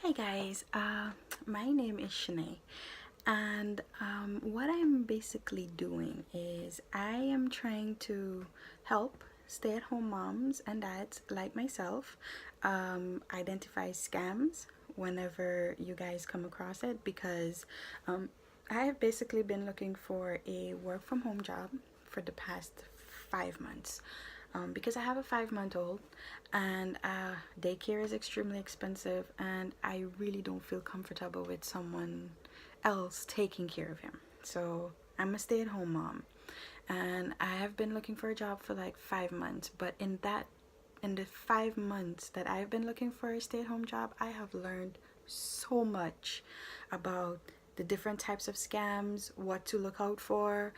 Hi guys, my name is Shanae, and what I'm basically doing is I am trying to help stay-at-home moms and dads like myself identify scams whenever you guys come across it, because I have basically been looking for a work-from-home job for the past 5 months. Because I have a 5 month old, and daycare is extremely expensive, and I really don't feel comfortable with someone else taking care of him. So I'm a stay-at-home mom, and I have been looking for a job for like 5 months. But in the 5 months that I've been looking for a stay-at-home job, I have learned so much about the different types of scams, what to look out for.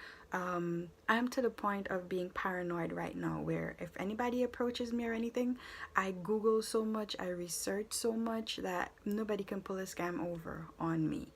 I'm to the point of being paranoid right now, where if anybody approaches me or anything, I Google so much, I research so much that nobody can pull a scam over on me.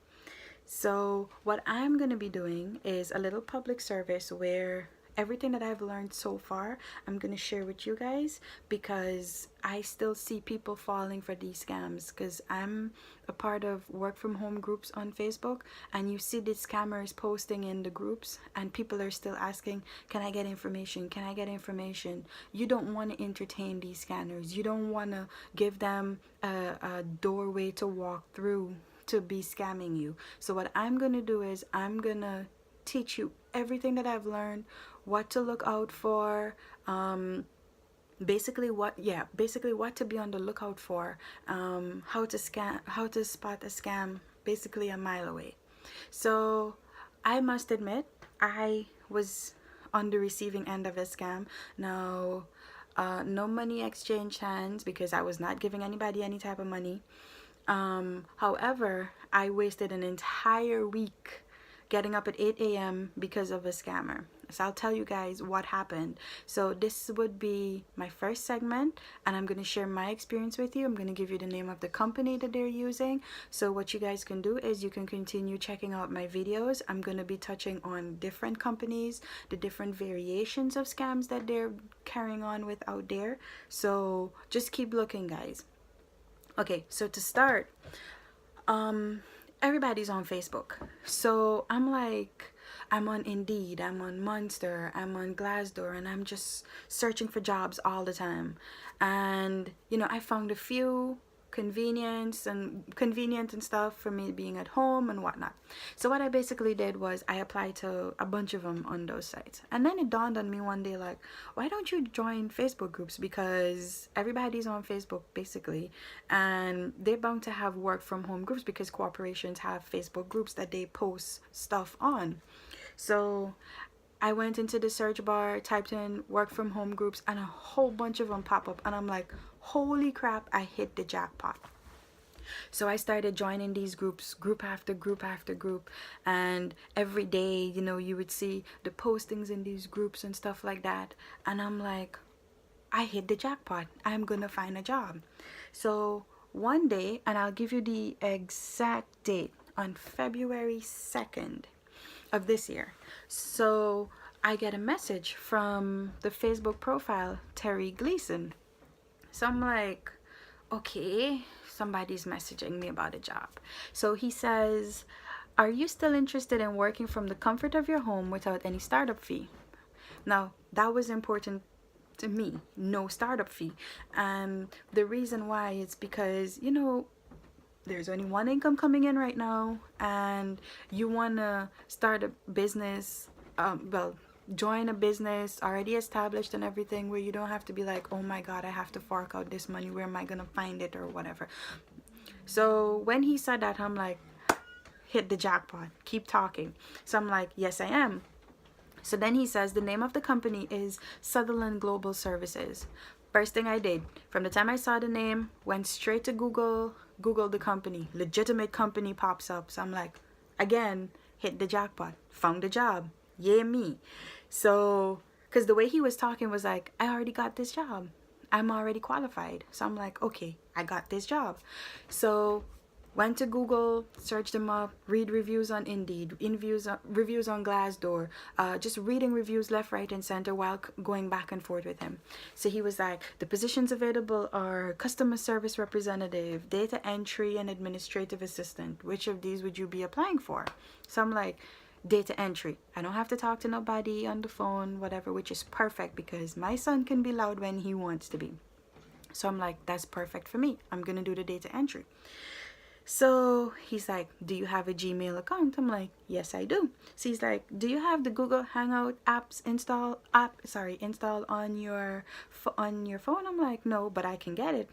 So what I'm going to be doing is a little public service where everything that I've learned so far, I'm going to share with you guys, because I still see people falling for these scams, because I'm a part of work from home groups on Facebook, and you see these scammers posting in the groups, and people are still asking, can I get information? Can I get information? You don't want to entertain these scammers. You don't want to give them a doorway to walk through to be scamming you. So what I'm gonna do is I'm gonna teach you everything that I've learned, what to look out for, basically what to be on the lookout for, how to spot a scam basically a mile away. So I must admit, I was on the receiving end of a scam. Now, no money exchanged hands, because I was not giving anybody any type of money. However, I wasted an entire week getting up at 8 a.m. because of a scammer. So I'll tell you guys what happened. So this would be my first segment, and I'm going to share my experience with you. I'm going to give you the name of the company that they're using. So what you guys can do is you can continue checking out my videos. I'm going to be touching on different companies, the different variations of scams that they're carrying on with out there. So just keep looking, guys. Okay, so to start, everybody's on Facebook. So I'm on Indeed, I'm on Monster, I'm on Glassdoor, and I'm just searching for jobs all the time. And I found a few convenient and stuff for me being at home and whatnot. So what I basically did was I applied to a bunch of them on those sites, and then it dawned on me one day, like, why don't you join Facebook groups? Because everybody's on Facebook basically, and they're bound to have work from home groups, because corporations have Facebook groups that they post stuff on. So I went into the search bar, typed in work from home groups, and a whole bunch of them pop up, and I'm like, holy crap, I hit the jackpot. So I started joining these groups, group after group after group, and every day, you would see the postings in these groups and stuff like that, and I'm like, I hit the jackpot. I'm gonna find a job. So one day, and I'll give you the exact date, on February 2nd of this year. So I get a message from the Facebook profile, Terry Gleason. So I'm like, okay, somebody's messaging me about a job. So he says, are you still interested in working from the comfort of your home without any startup fee? Now, that was important to me, no startup fee. And the reason why is because, there's only one income coming in right now, and you want to start a business, join a business already established and everything, where you don't have to be like, oh my god, I have to fork out this money, where am I gonna find it, or whatever. So when he said that, I'm like, hit the jackpot, keep talking. So I'm like, yes I am. So then he says the name of the company is Sutherland Global Services. First thing I did, from the time I saw the name, went straight to Google the company. Legitimate company pops up. So I'm like, again, hit the jackpot, found a job. Yay me. So, because the way he was talking was like, I already got this job. I'm already qualified. So I'm like, okay, I got this job. So Went to Google, searched them up, read reviews on Indeed, reviews on Glassdoor, just reading reviews left, right, and center while going back and forth with him. So he was like, the positions available are customer service representative, data entry, and administrative assistant. Which of these would you be applying for? So I'm like, data entry. I don't have to talk to nobody on the phone, whatever, which is perfect because my son can be loud when he wants to be. So I'm like, that's perfect for me. I'm gonna do the data entry. So he's like, do you have a Gmail account? I'm like, yes, I do. So he's like, do you have the Google Hangout installed on your phone? I'm like, no, but I can get it.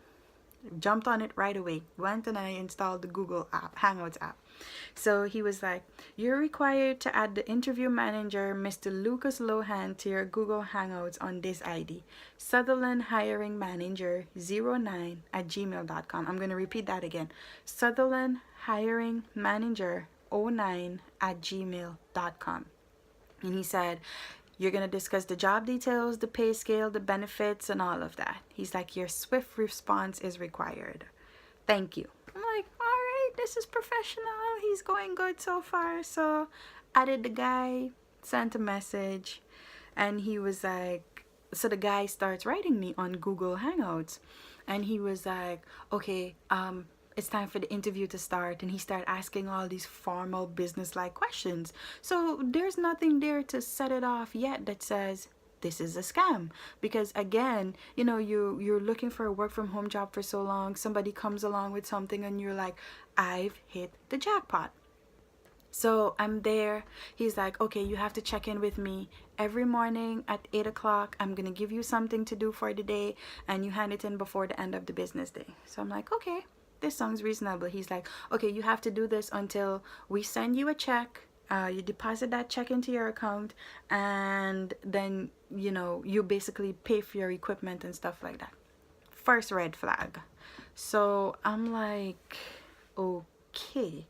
Jumped on it right away. Went and I installed the Google Hangouts app. So he was like, you're required to add the interview manager, Mr. Lucas Lohan, to your Google Hangouts on this ID. Sutherland Hiring Manager 09@gmail.com. I'm going to repeat that again. Sutherland Hiring Manager 09@gmail.com. And he said, you're going to discuss the job details, the pay scale, the benefits, and all of that. He's like, your swift response is required. Thank you. I'm like, all right, this is professional. He's going good so far. So added the guy, sent a message, and he was like, so the guy starts writing me on Google Hangouts. And he was like, okay, it's time for the interview to start, and he started asking all these formal business-like questions. So there's nothing there to set it off yet that says this is a scam, because again, you know, you're looking for a work from home job for so long, somebody comes along with something and you're like, I've hit the jackpot. So I'm there. He's like, okay, you have to check in with me every morning at 8 o'clock. I'm gonna give you something to do for the day, and you hand it in before the end of the business day. So I'm like, okay, this sounds reasonable. He's like, okay, you have to do this until we send you a check. You deposit that check into your account, and then, you know, you basically pay for your equipment and stuff like that. First red flag. So I'm like, okay,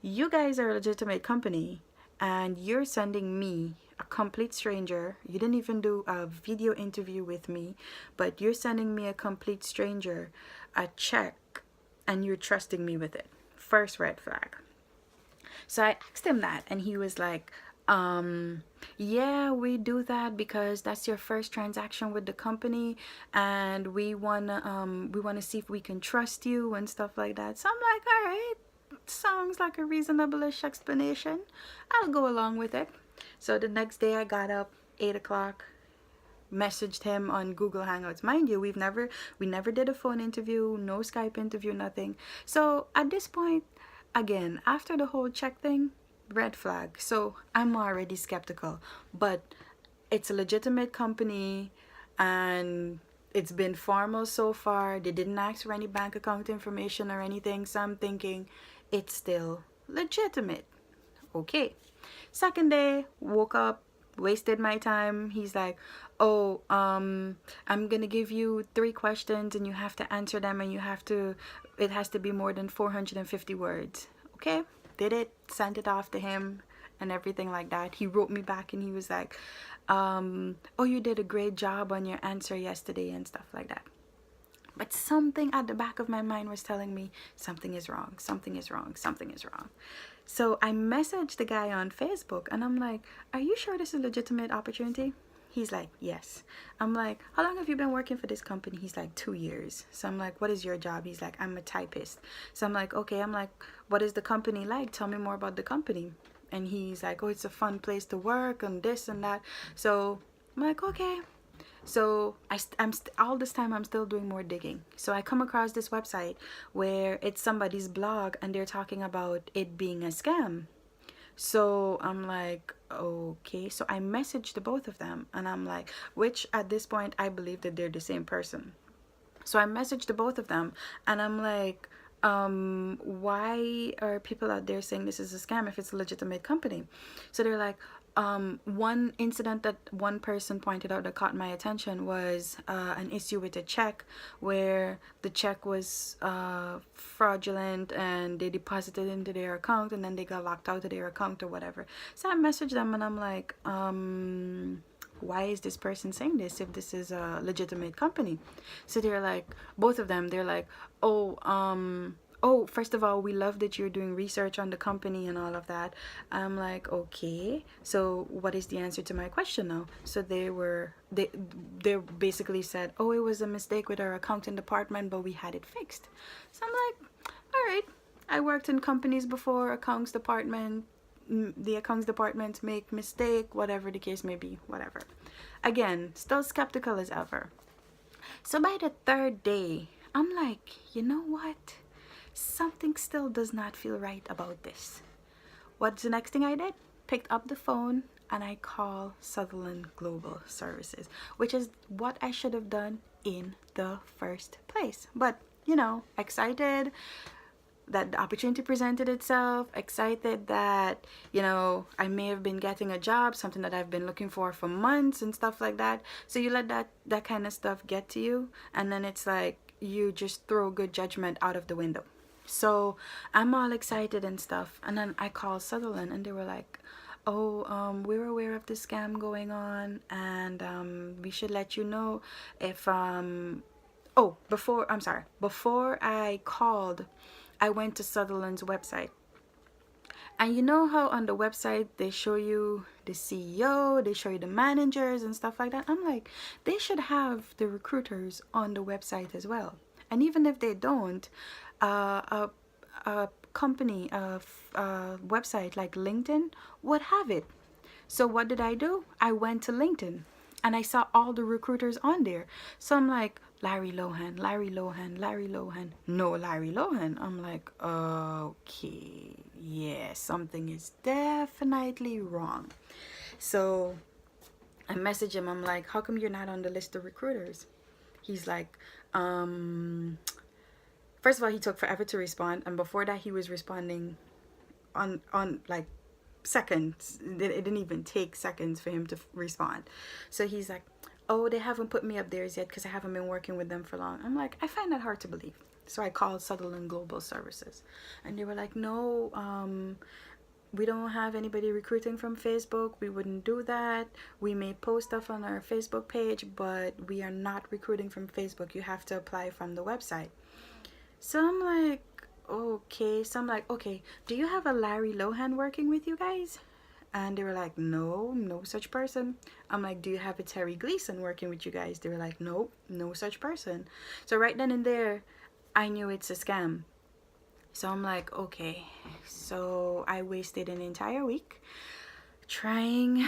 you guys are a legitimate company and you're sending me, a complete stranger, you didn't even do a video interview with me, but you're sending me, a complete stranger, a check, and you're trusting me with it. First red flag. So I asked him that, and he was like, yeah, we do that because that's your first transaction with the company, and we wanna see if we can trust you and stuff like that. So I'm like, all right, sounds like a reasonable-ish explanation. I'll go along with it. So the next day I got up, 8 o'clock, messaged him on Google Hangouts. Mind you, we never did a phone interview, no Skype interview, nothing. So at this point, again, after the whole check thing, red flag. So I'm already skeptical, but it's a legitimate company and it's been formal so far. They didn't ask for any bank account information or anything, so I'm thinking it's still legitimate. Okay. Second day, woke up, wasted my time. He's like, oh, I'm gonna give you 3 questions and you have to answer them, and it has to be more than 450 words. Okay, did it, sent it off to him and everything like that. He wrote me back and he was like, oh, you did a great job on your answer yesterday and stuff like that. But something at the back of my mind was telling me something is wrong, something is wrong, something is wrong. So I messaged the guy on Facebook and I'm like, are you sure this is a legitimate opportunity? He's like, yes. I'm like, how long have you been working for this company? He's like, 2 years. So I'm like, what is your job? He's like, I'm a typist. So I'm like, okay. I'm like, what is the company like? Tell me more about the company. And he's like, oh, it's a fun place to work and this and that. So I'm like, okay. So all this time I'm still doing more digging. So I come across this website where it's somebody's blog and they're talking about it being a scam. So I'm like, okay. So I messaged the both of them and I'm like, which at this point I believe that they're the same person. So I messaged the both of them and I'm like, why are people out there saying this is a scam if it's a legitimate company? So they're like, one incident that one person pointed out that caught my attention was an issue with a check where the check was fraudulent and they deposited into their account and then they got locked out of their account or whatever. So I messaged them and I'm like, why is this person saying this if this is a legitimate company? So they're like, both of them, they're like, oh, oh, first of all, we love that you're doing research on the company and all of that. I'm like, okay, so what is the answer to my question now? So they basically said, oh, it was a mistake with our accounting department, but we had it fixed. So I'm like, all right, I worked in companies before, accounts department, the accounts department make mistake, whatever the case may be, whatever. Again, still skeptical as ever. So by the third day, I'm like, you know what? Something still does not feel right about this. What's the next thing I did? Picked up the phone and I called Sutherland Global Services, which is what I should have done in the first place. But, you know, excited that the opportunity presented itself, excited that, you know, I may have been getting a job, something that I've been looking for months and stuff like that. So you let that kind of stuff get to you, and then it's like you just throw good judgment out of the window. So I'm all excited and stuff, and then I called Sutherland and they were like, oh, we're aware of the scam going on, and we should let you know if oh, before I called, I went to Sutherland's website. And you know how on the website they show you the CEO, they show you the managers and stuff like that? I'm like, they should have the recruiters on the website as well. And even if they don't, a company, a website like LinkedIn would have it. So what did I do? I went to LinkedIn and I saw all the recruiters on there. So I'm like, Larry Lohan, Larry Lohan, Larry Lohan. No Larry Lohan. I'm like, okay, yeah, something is definitely wrong. So I message him. I'm like, how come you're not on the list of recruiters? He's like, first of all, he took forever to respond. And before that, he was responding on like seconds. It didn't even take seconds for him to respond. So he's like, oh, they haven't put me up theirs yet because I haven't been working with them for long. I'm like, I find that hard to believe. So I called Sutherland Global Services and they were like, no, we don't have anybody recruiting from Facebook. We wouldn't do that. We may post stuff on our Facebook page, but we are not recruiting from Facebook. You have to apply from the website. So I'm like, okay. So I'm like, okay, do you have a Larry Lohan working with you guys? And they were like, no, no such person. I'm like, do you have a Terry Gleason working with you guys? They were like, nope, no such person. So right then and there, I knew it's a scam. So I'm like, okay. So I wasted an entire week trying.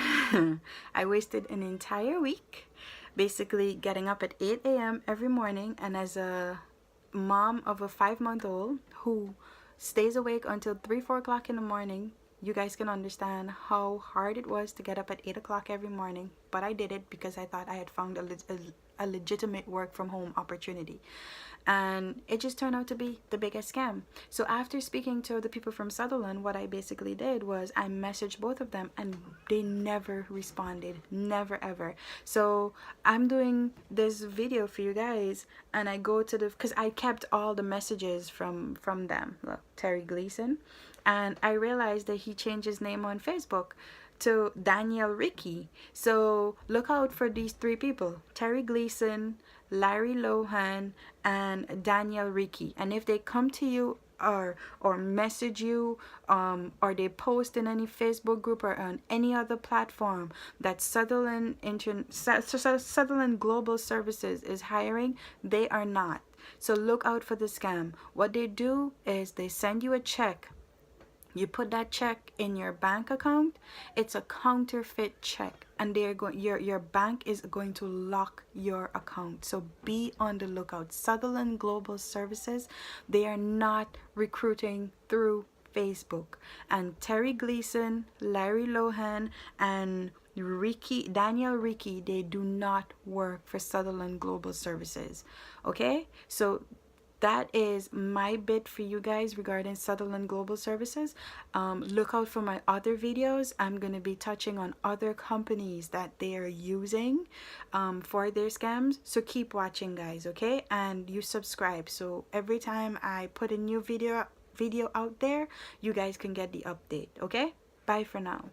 I wasted an entire week basically getting up at 8 a.m. every morning. And as a mom of a 5-month-old who stays awake until 3-4 o'clock in the morning, you guys can understand how hard it was to get up at 8 o'clock every morning. But I did it because I thought I had found a legitimate work from home opportunity. And it just turned out to be the biggest scam. So after speaking to the people from Sutherland, what I basically did was I messaged both of them and they never responded. Never ever. So I'm doing this video for you guys and I go to because I kept all the messages from them. Look, Terry Gleason. And I realized that he changed his name on Facebook to Daniel Ricky. So look out for these 3 people: Terry Gleason, Larry Lohan, and Daniel Ricky. And if they come to you or message you or they post in any Facebook group or on any other platform that Sutherland Global Services is hiring, they are not. So look out for the scam. What they do is they send you a check. You put that check in your bank account. It's a counterfeit check, and they're going. Your bank is going to lock your account. So be on the lookout. Sutherland Global Services, they are not recruiting through Facebook. And Terry Gleason, Larry Lohan, and Daniel Ricky, they do not work for Sutherland Global Services. Okay, so that is my bit for you guys regarding Sutherland Global Services. Look out for my other videos. I'm going to be touching on other companies that they are using for their scams. So keep watching, guys, okay? And you subscribe. So every time I put a new video out there, you guys can get the update, okay? Bye for now.